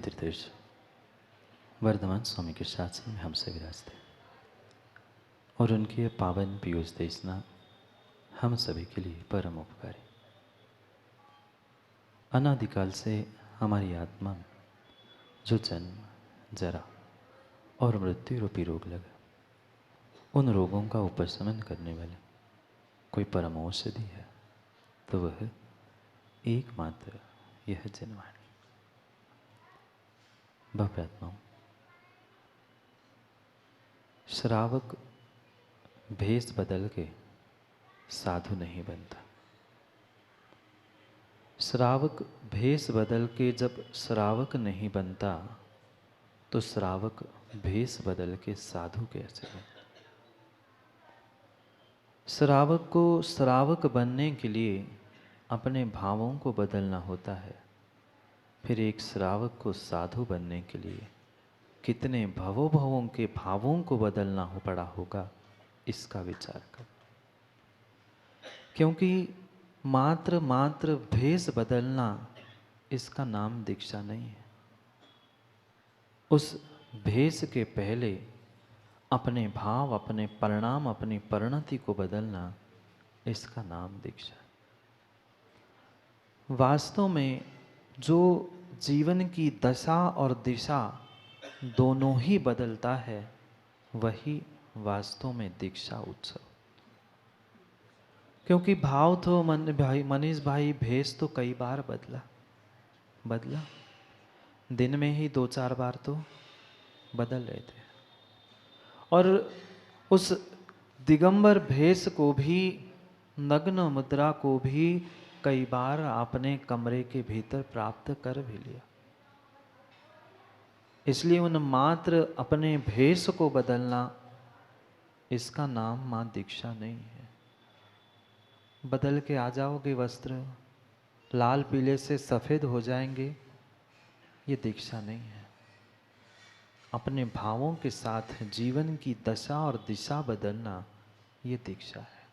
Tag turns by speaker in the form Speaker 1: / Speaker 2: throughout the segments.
Speaker 1: तीर्थेश वर्धमान स्वामी के शासन में हमसे विराजते और उनकी यह पावन पीयूष देशना हम सभी के लिए परम उपकारी। अनादिकाल से हमारी आत्मा में जो जन्म, जरा और मृत्यु रूपी रोग लगा, उन रोगों का उपशमन करने वाले कोई परम औषधि है तो वह एकमात्र यह जनवाणी। बाप्रात्माओं, श्रावक भेष बदल के साधु नहीं बनता। श्रावक भेष बदल के जब श्रावक नहीं बनता तो श्रावक भेष बदल के साधु कैसे बनता? श्रावक को श्रावक बनने के लिए अपने भावों को बदलना होता है। फिर एक श्रावक को साधु बनने के लिए कितने भवों के भावों को बदलना पड़ा होगा, इसका विचार कर। क्योंकि मात्र भेष बदलना, इसका नाम दीक्षा नहीं है। उस भेष के पहले अपने भाव, अपने परिणाम, अपनी परिणति को बदलना, इसका नाम दीक्षा। वास्तव में जो जीवन की दशा और दिशा दोनों ही बदलता है, वही वास्तव में दीक्षा उत्सव। क्योंकि भाव तो मनीष भाई भेष तो कई बार बदला, दिन में ही 2-4 बार तो बदल रहे थे। और उस दिगंबर भेष को भी, नग्न मुद्रा को भी कई बार आपने कमरे के भीतर प्राप्त कर भी लिया। इसलिए उन मात्र अपने भेष को बदलना, इसका नाम मां दीक्षा नहीं है। बदल के आ जाओगे वस्त्र, लाल पीले से सफेद हो जाएंगे, ये दीक्षा नहीं है। अपने भावों के साथ जीवन की दशा और दिशा बदलना, ये दीक्षा है।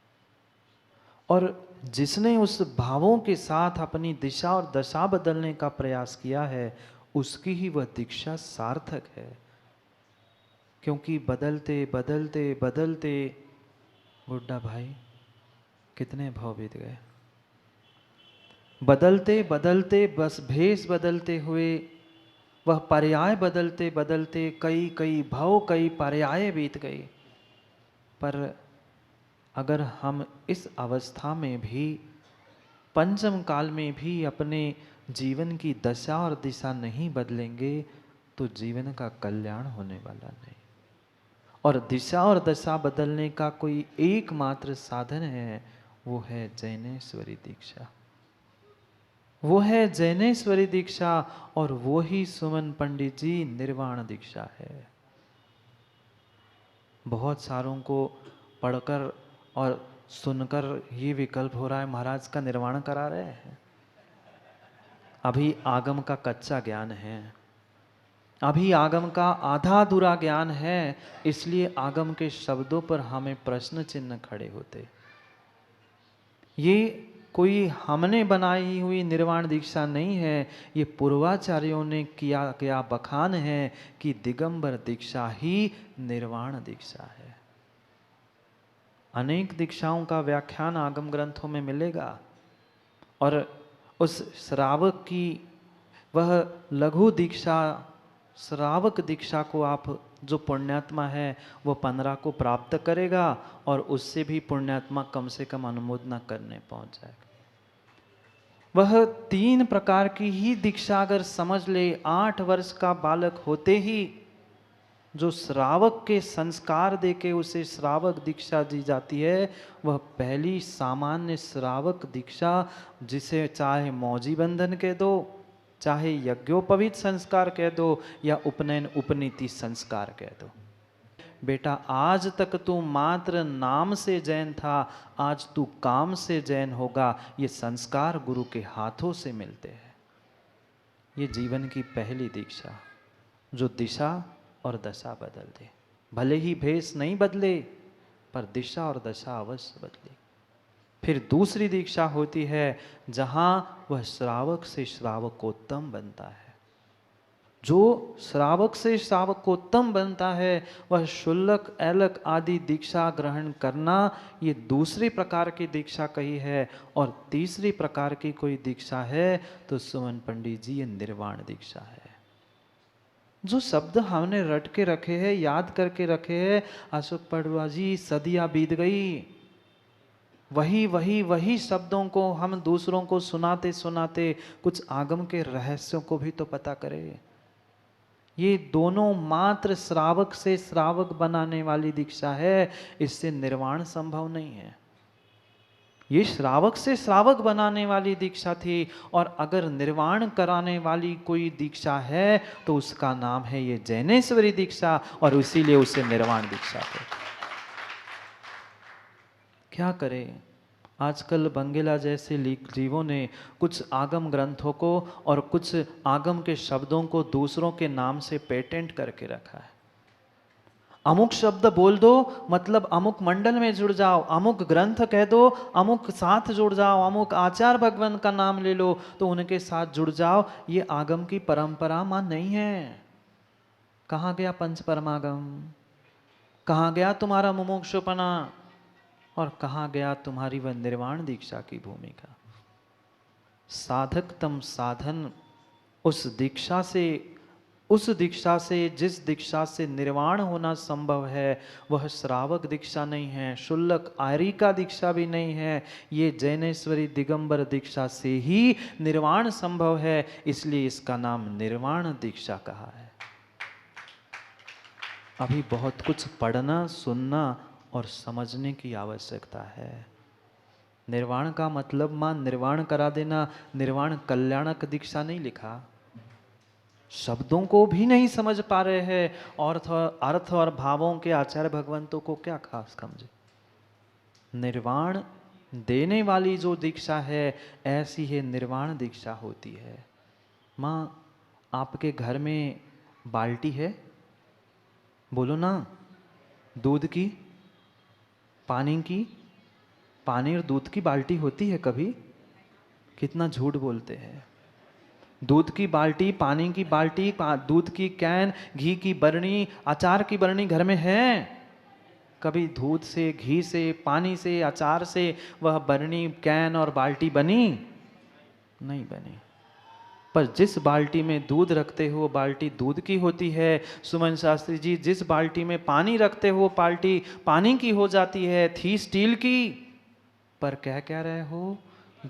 Speaker 1: और जिसने उस भावों के साथ अपनी दिशा और दशा बदलने का प्रयास किया है, उसकी ही वह दीक्षा सार्थक है। क्योंकि बदलते बदलते बदलते बुड्ढा भाई कितने भाव बीत गए। बदलते बदलते बस भेष बदलते हुए, वह पर्याय बदलते बदलते कई भाव, कई पर्याय बीत गए। पर अगर हम इस अवस्था में भी, पंचम काल में भी अपने जीवन की दशा और दिशा नहीं बदलेंगे तो जीवन का कल्याण होने वाला नहीं। और दिशा और दशा बदलने का कोई एकमात्र साधन है, वो है जैनेश्वरी दीक्षा। वो है जैनेश्वरी दीक्षा, और वो ही सुमन पंडित जी निर्वाण दीक्षा है। बहुत सारों को पढ़कर और सुनकर ये विकल्प हो रहा है, महाराज का निर्वाण करा रहे हैं। अभी आगम का कच्चा ज्ञान है, अभी आगम का आधा अधूरा ज्ञान है, इसलिए आगम के शब्दों पर हमें प्रश्न चिन्ह खड़े होते। ये कोई हमने बनाई हुई निर्वाण दीक्षा नहीं है, ये पूर्वाचार्यों ने किया गया बखान है कि दिगंबर दीक्षा ही निर्वाण दीक्षा है। अनेक दीक्षाओं का व्याख्यान आगम ग्रंथों में मिलेगा, और उस श्रावक की वह लघु दीक्षा, श्रावक दीक्षा को आप, जो पुण्यात्मा है वो 15 को प्राप्त करेगा, और उससे भी पुण्यात्मा कम से कम अनुमोदना करने पहुंच जाएगा। वह 3 प्रकार की ही दीक्षा अगर समझ ले, 8 वर्ष का बालक होते ही जो श्रावक के संस्कार देके उसे श्रावक दीक्षा दी जाती है, वह पहली सामान्य श्रावक दीक्षा, जिसे चाहे मौजी बंधन कह दो, चाहे यज्ञोपवीत संस्कार कह दो, या उपनयन उपनीति संस्कार कह दो। बेटा आज तक तू मात्र नाम से जैन था, आज तू काम से जैन होगा। ये संस्कार गुरु के हाथों से मिलते हैं। ये जीवन की पहली दीक्षा, जो दिशा और दशा बदल दे। भले ही भेष नहीं बदले, पर दिशा और दशा अवश्य बदले। फिर दूसरी दीक्षा होती है, जहां वह श्रावक से श्रावकोत्तम बनता है, जो श्रावक से श्रावक को उत्तम बनता है वह शुल्लक ऐलक आदि दीक्षा ग्रहण करना, ये दूसरी प्रकार की दीक्षा कही है। और तीसरी प्रकार की कोई दीक्षा है तो सुमन पंडित जी ये निर्वाण दीक्षा है। जो शब्द हमने रट के रखे हैं, याद करके रखे हैं, अशोक पडुआ जी सदियां बीत गई, वही वही वही शब्दों को हम दूसरों को सुनाते सुनाते कुछ आगम के रहस्यों को भी तो पता करें। ये दोनों मात्र श्रावक से श्रावक बनाने वाली दीक्षा है, इससे निर्वाण संभव नहीं है। ये श्रावक से श्रावक बनाने वाली दीक्षा थी, और अगर निर्वाण कराने वाली कोई दीक्षा है तो उसका नाम है ये जैनेश्वरी दीक्षा, और इसीलिए उसे निर्वाण दीक्षा कहते। क्या करें, आजकल बंगेला जैसे जीवों ने कुछ आगम ग्रंथों को और कुछ आगम के शब्दों को दूसरों के नाम से पेटेंट करके रखा है। अमुक शब्द बोल दो मतलब अमुक मंडल में जुड़ जाओ, अमुक ग्रंथ कह दो अमुक साथ जुड़ जाओ, अमुक आचार्य भगवान का नाम ले लो तो उनके साथ जुड़ जाओ। ये आगम की परंपरा मां नहीं है। कहाँ गया पंच परमागम, कहाँ गया तुम्हारा मुमुक्षुपना, और कहाँ गया तुम्हारी वह निर्वाण दीक्षा की भूमिका। साधकतम साधन उस दीक्षा से जिस दीक्षा से निर्वाण होना संभव है वह श्रावक दीक्षा नहीं है, शुल्लक आर्य का दीक्षा भी नहीं है। ये जैनेश्वरी दिगंबर दीक्षा से ही निर्वाण संभव है, इसलिए इसका नाम निर्वाण दीक्षा कहा है। अभी बहुत कुछ पढ़ना सुनना और समझने की आवश्यकता है। निर्वाण का मतलब मां निर्वाण करा देना, निर्वाण कल्याणक दीक्षा नहीं लिखा। शब्दों को भी नहीं समझ पा रहे हैं, अर्थ और भावों के आचार्य भगवंतों को क्या खास समझे। निर्वाण देने वाली जो दीक्षा है ऐसी है निर्वाण दीक्षा होती है। मां आपके घर में बाल्टी है, बोलो ना, दूध की, पानी की, पानी और दूध की बाल्टी होती है कभी? कितना झूठ बोलते हैं। दूध की बाल्टी, पानी की बाल्टी, दूध की कैन, घी की बरनी, अचार की बरनी घर में है? कभी दूध से, घी से, पानी से, अचार से वह बरनी, कैन और बाल्टी बनी? नहीं बनी। पर जिस बाल्टी में दूध रखते हो बाल्टी दूध की होती है। सुमन शास्त्री जी, जिस बाल्टी में पानी रखते हो बाल्टी पानी की हो जाती है, थी स्टील की, पर कह क्या रहे हो?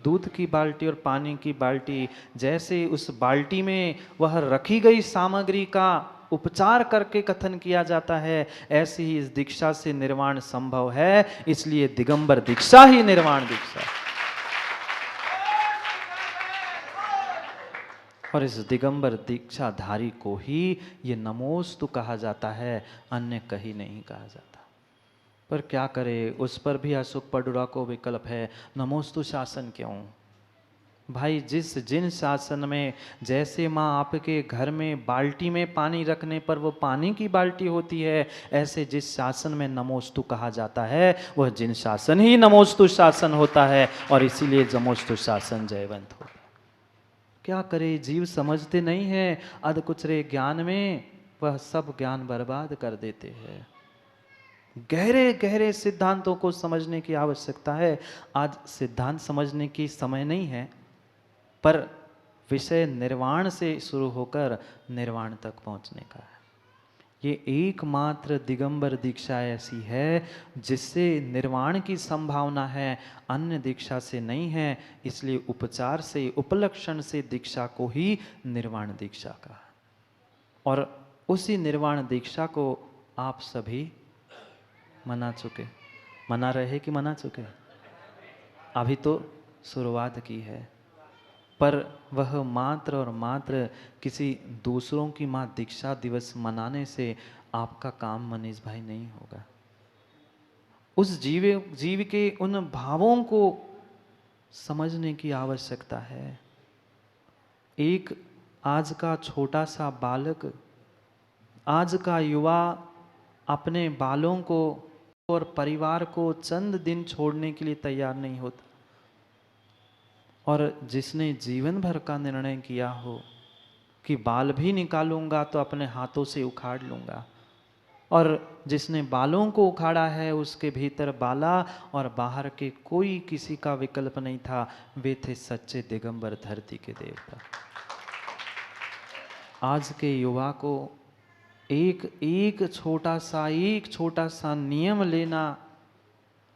Speaker 1: दूध की बाल्टी और पानी की बाल्टी। जैसे उस बाल्टी में वह रखी गई सामग्री का उपचार करके कथन किया जाता है, ऐसे ही इस दीक्षा से निर्वाण संभव है, इसलिए दिगंबर दीक्षा ही निर्वाण दीक्षा है। और इस दिगंबर दीक्षाधारी को ही ये नमोस्तु कहा जाता है, अन्य कहीं नहीं कहा जाता। पर क्या करे, उस पर भी अशोक पडुरा को विकल्प है। नमोस्तु शासन क्यों भाई? जिन शासन में जैसे माँ आपके घर में बाल्टी में पानी रखने पर वो पानी की बाल्टी होती है, ऐसे जिस शासन में नमोस्तु कहा जाता है वह जिन शासन ही नमोस्तु शासन होता है, और इसीलिए नमोस्तु शासन जयवंत होता है। क्या करे, जीव समझते नहीं है, अधकुचरे ज्ञान में वह सब ज्ञान बर्बाद कर देते हैं। गहरे गहरे सिद्धांतों को समझने की आवश्यकता है। आज सिद्धांत समझने की समय नहीं है, पर विषय निर्वाण से शुरू होकर निर्वाण तक पहुंचने का है। ये एकमात्र दिगंबर दीक्षा ऐसी है जिससे निर्वाण की संभावना है, अन्य दीक्षा से नहीं है। इसलिए उपचार से, उपलक्षण से दीक्षा को ही निर्वाण दीक्षा कहा। और उसी निर्वाण दीक्षा को आप सभी मना चुके, मना रहे कि मना चुके? अभी तो शुरुआत की है, पर वह मात्र और मात्र किसी दूसरों की मां दीक्षा दिवस मनाने से आपका काम मनीष भाई नहीं होगा। उस जीव के उन भावों को समझने की आवश्यकता है। एक आज का छोटा सा बालक, आज का युवा अपने बालों को और परिवार को चंद दिन छोड़ने के लिए तैयार नहीं होता, और जिसने जीवन भर का निर्णय किया हो कि बाल भी निकालूंगा तो अपने हाथों से उखाड़ लूंगा। और जिसने बालों को उखाड़ा है उसके भीतर बाला और बाहर के कोई किसी का विकल्प नहीं था। वे थे सच्चे दिगंबर धरती के देवता। आज के युवा को एक छोटा सा नियम लेना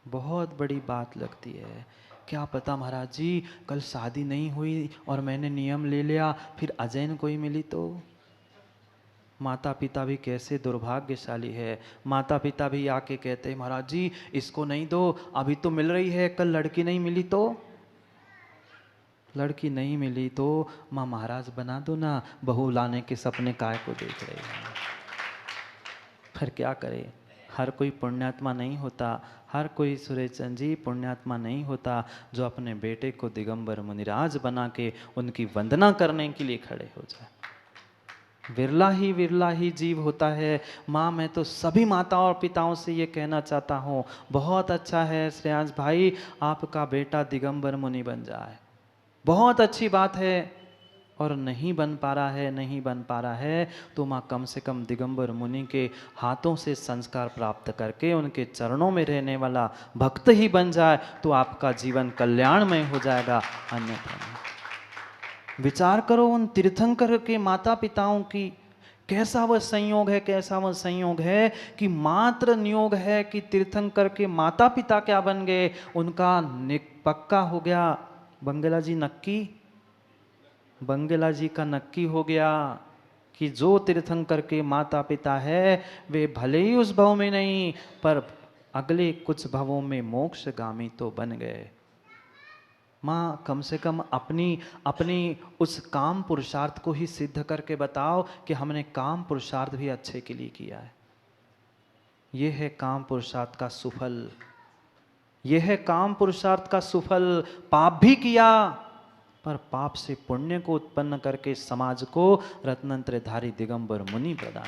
Speaker 1: बहुत बड़ी बात लगती है। क्या पता महाराज जी कल शादी नहीं हुई और मैंने नियम ले लिया, फिर अजैन कोई मिली तो। माता पिता भी कैसे दुर्भाग्यशाली है। माता पिता भी आके कहते हैं महाराज जी इसको नहीं दो, अभी तो मिल रही है, कल लड़की नहीं मिली तो। लड़की नहीं मिली तो माँ महाराज बना दो ना, बहू लाने के सपने काय को देख रहे हैं। फिर क्या करे, हर कोई पुण्यात्मा नहीं होता, हर कोई सुरेश चंद जी पुण्यात्मा नहीं होता जो अपने बेटे को दिगंबर मुनिराज बना के उनकी वंदना करने के लिए खड़े हो जाए। विरला ही जीव होता है। माँ मैं तो सभी माताओं और पिताओं से ये कहना चाहता हूँ, बहुत अच्छा है श्रेयांश भाई आपका बेटा दिगंबर मुनि बन जाए, बहुत अच्छी बात है। और नहीं बन पा रहा है तो माँ कम से कम दिगंबर मुनि के हाथों से संस्कार प्राप्त करके उनके चरणों में रहने वाला भक्त ही बन जाए तो आपका जीवन कल्याणमय हो जाएगा, अन्यथा नहीं। विचार करो उन तीर्थंकर के माता पिताओं की, कैसा वह संयोग है कि मात्र नियोग है कि तीर्थंकर के माता पिता क्या बन गए, उनका पक्का हो गया। बंगला जी का नक्की हो गया कि जो तीर्थंकर के माता पिता है वे भले ही उस भव में नहीं पर अगले कुछ भवों में मोक्षगामी तो बन गए। माँ कम से कम अपनी उस काम पुरुषार्थ को ही सिद्ध करके बताओ कि हमने काम पुरुषार्थ भी अच्छे के लिए किया है। यह है काम पुरुषार्थ का सुफल, यह है काम पुरुषार्थ का सुफल। पाप भी किया पर पाप से पुण्य को उत्पन्न करके समाज को रत्नंत्रधारी दिगंबर मुनि प्रदान।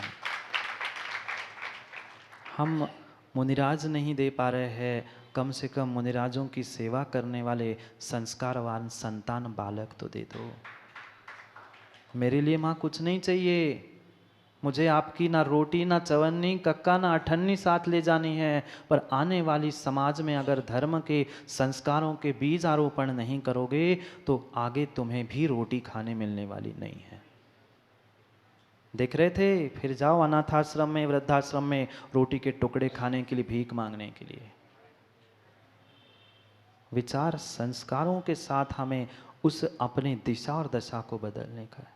Speaker 1: हम मुनिराज नहीं दे पा रहे हैं, कम से कम मुनिराजों की सेवा करने वाले संस्कारवान संतान बालक तो दे दो। मेरे लिए माँ कुछ नहीं चाहिए, मुझे आपकी ना रोटी ना चवन्नी कक्का ना अठन्नी साथ ले जानी है, पर आने वाली समाज में अगर धर्म के संस्कारों के बीज आरोपण नहीं करोगे तो आगे तुम्हें भी रोटी खाने मिलने वाली नहीं है। देख रहे थे, फिर जाओ अनाथाश्रम में वृद्धाश्रम में रोटी के टुकड़े खाने के लिए, भीख मांगने के लिए। विचार संस्कारों के साथ हमें उस अपनी दिशा और दशा को बदलने का है।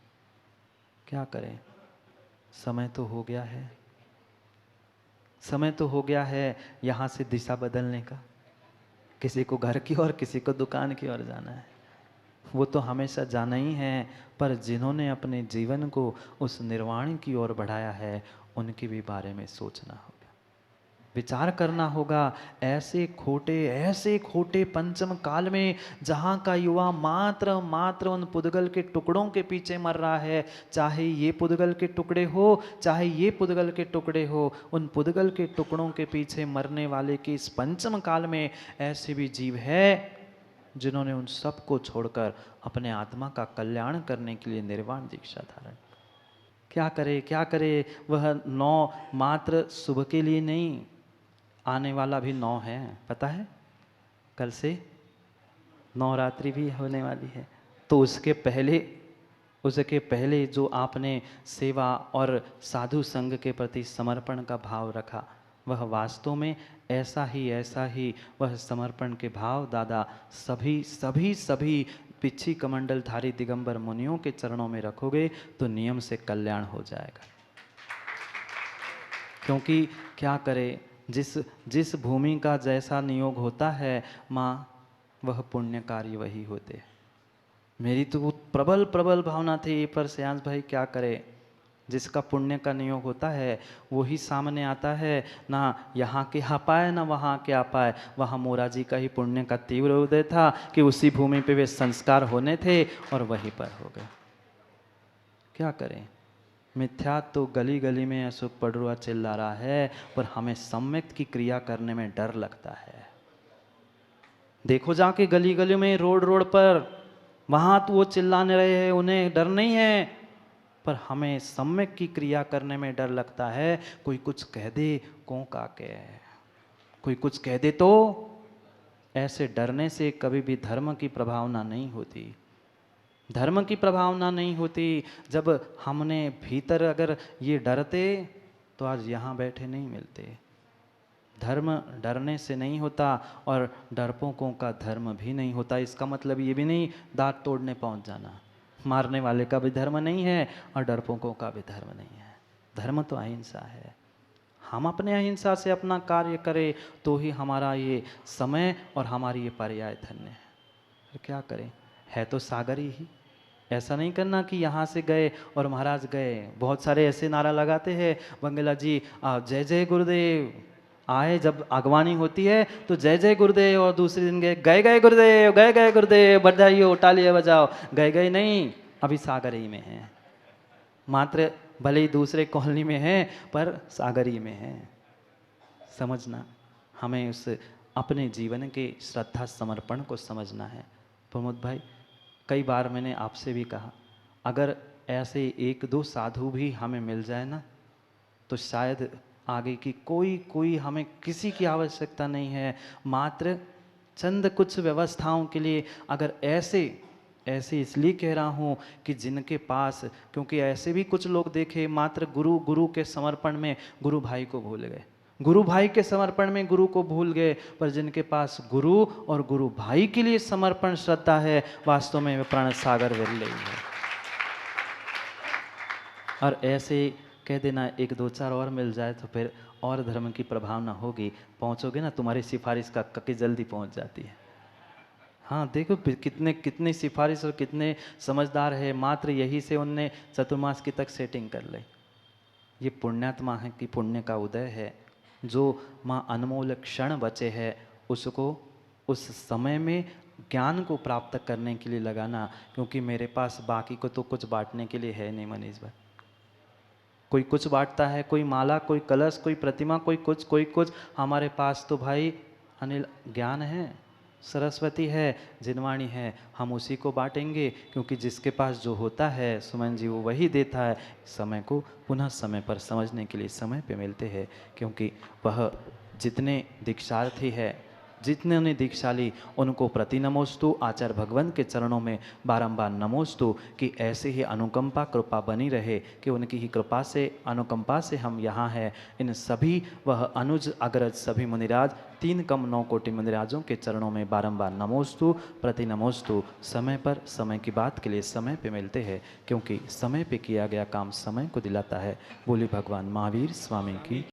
Speaker 1: क्या करें, समय तो हो गया है, समय तो हो गया है यहाँ से दिशा बदलने का। किसी को घर की और किसी को दुकान की ओर जाना है, वो तो हमेशा जाना ही है, पर जिन्होंने अपने जीवन को उस निर्वाण की ओर बढ़ाया है उनके भी बारे में सोचना होगा, विचार करना होगा। ऐसे खोटे पंचम काल में जहाँ का युवा मात्र उन पुद्गल के टुकड़ों के पीछे मर रहा है, चाहे ये पुद्गल के टुकड़े हो चाहे ये पुद्गल के टुकड़े हो, उन पुद्गल के टुकड़ों के पीछे मरने वाले की इस पंचम काल में ऐसे भी जीव है जिन्होंने उन सब को छोड़कर अपने आत्मा का कल्याण करने के लिए निर्वाण दीक्षा धारण। क्या करे, वह 9 मात्र सुबह के लिए नहीं, आने वाला भी 9 है, पता है, कल से नवरात्रि भी होने वाली है। तो उसके पहले जो आपने सेवा और साधु संघ के प्रति समर्पण का भाव रखा, वह वास्तव में ऐसा ही वह समर्पण के भाव दादा सभी पिछी कमंडलधारी दिगंबर मुनियों के चरणों में रखोगे तो नियम से कल्याण हो जाएगा। क्योंकि क्या करे, जिस भूमि का जैसा नियोग होता है माँ, वह पुण्य कार्य वही होते हैं। मेरी तो प्रबल भावना थी, पर श्रेयांश भाई क्या करे, जिसका पुण्य का नियोग होता है वही सामने आता है, ना यहाँ के आ पाए ना वहाँ के आ पाए। वहाँ मोरा जी का ही पुण्य का तीव्र उदय था कि उसी भूमि पे वे संस्कार होने थे और वहीं पर हो गए। क्या करें, मिथ्या तो गली गली में अशोक पडरुआ चिल्ला रहा है, पर हमें सम्यक की क्रिया करने में डर लगता है। देखो जाके गली गली में रोड पर, वहां तो वो चिल्लाने रहे हैं, उन्हें डर नहीं है, पर हमें सम्यक की क्रिया करने में डर लगता है। कोई कुछ कह दे कों का के, कोई कुछ कह दे तो। ऐसे डरने से कभी भी धर्म की प्रभावना नहीं होती, धर्म की प्रभावना नहीं होती। जब हमने भीतर अगर ये डरते तो आज यहाँ बैठे नहीं मिलते। धर्म डरने से नहीं होता और डरपोकों का धर्म भी नहीं होता। इसका मतलब ये भी नहीं दांत तोड़ने पहुंच जाना, मारने वाले का भी धर्म नहीं है और डरपोकों का भी धर्म नहीं है। धर्म तो अहिंसा है। हम अपने अहिंसा से अपना कार्य करें तो ही हमारा ये समय और हमारी ये पर्याय धन्य है। फिर क्या करें, है तो सागर ही। ऐसा नहीं करना कि यहाँ से गए और महाराज गए। बहुत सारे ऐसे नारा लगाते हैं बंगला जी, जय जय गुरुदेव, आए जब अगवानी होती है तो जय जय गुरुदेव, और दूसरे दिन गए गए गए गुरुदेव, गए गए गुरुदेव, बधाइयो तालियां बजाओ। गए गए नहीं, अभी सागर ही में है। मात्र भले ही दूसरे कॉलोनी में है पर सागर ही में है। समझना, हमें उस अपने जीवन के श्रद्धा समर्पण को समझना है। प्रमोद भाई, कई बार मैंने आपसे भी कहा, अगर ऐसे एक दो साधु भी हमें मिल जाए ना तो शायद आगे की कोई हमें किसी की आवश्यकता नहीं है। मात्र चंद कुछ व्यवस्थाओं के लिए, अगर ऐसे इसलिए कह रहा हूँ कि जिनके पास, क्योंकि ऐसे भी कुछ लोग देखे मात्र गुरु के समर्पण में गुरु भाई को भूल गए, गुरु भाई के समर्पण में गुरु को भूल गए। पर जिनके पास गुरु और गुरु भाई के लिए समर्पण श्रद्धा है, वास्तव में वे प्राण सागर विरले है। और ऐसे कह देना एक दो चार और मिल जाए तो फिर और धर्म की प्रभावना होगी। पहुंचोगे ना, तुम्हारी सिफारिश का ककी जल्दी पहुंच जाती है। हाँ देखो कितने सिफारिश और कितने समझदार है। मात्र यही से उनने चतुर्मास की तक सेटिंग कर ली। ये पुण्यात्मा है कि पुण्य का उदय है। जो माँ अनमोल क्षण बचे हैं उसको उस समय में ज्ञान को प्राप्त करने के लिए लगाना, क्योंकि मेरे पास बाकी को तो कुछ बांटने के लिए है नहीं। मनीष भाई, कोई कुछ बांटता है, कोई माला, कोई कलश, कोई प्रतिमा, कोई कुछ। हमारे पास तो भाई अनिल ज्ञान है, सरस्वती है, जिनवाणी है। हम उसी को बांटेंगे, क्योंकि जिसके पास जो होता है सुमन जी वो वही देता है। समय को पुनः समय पर समझने के लिए समय पे मिलते हैं, क्योंकि वह जितने दीक्षार्थी है, जितने उन्हें दीक्षा ली, उनको प्रति नमोस्तु। आचार्य भगवान के चरणों में बारंबार नमोस्तु कि ऐसे ही अनुकंपा कृपा बनी रहे, कि उनकी ही कृपा से अनुकंपा से हम यहाँ हैं। इन सभी वह अनुज अग्रज सभी मुनिराज 3 कम 9 कोटि मुनिराजों के चरणों में बारंबार नमोस्तु प्रति नमोस्तु। समय पर समय की बात के लिए समय पे मिलते हैं, क्योंकि समय पे किया गया काम समय को दिलाता है। बोली भगवान महावीर स्वामी की।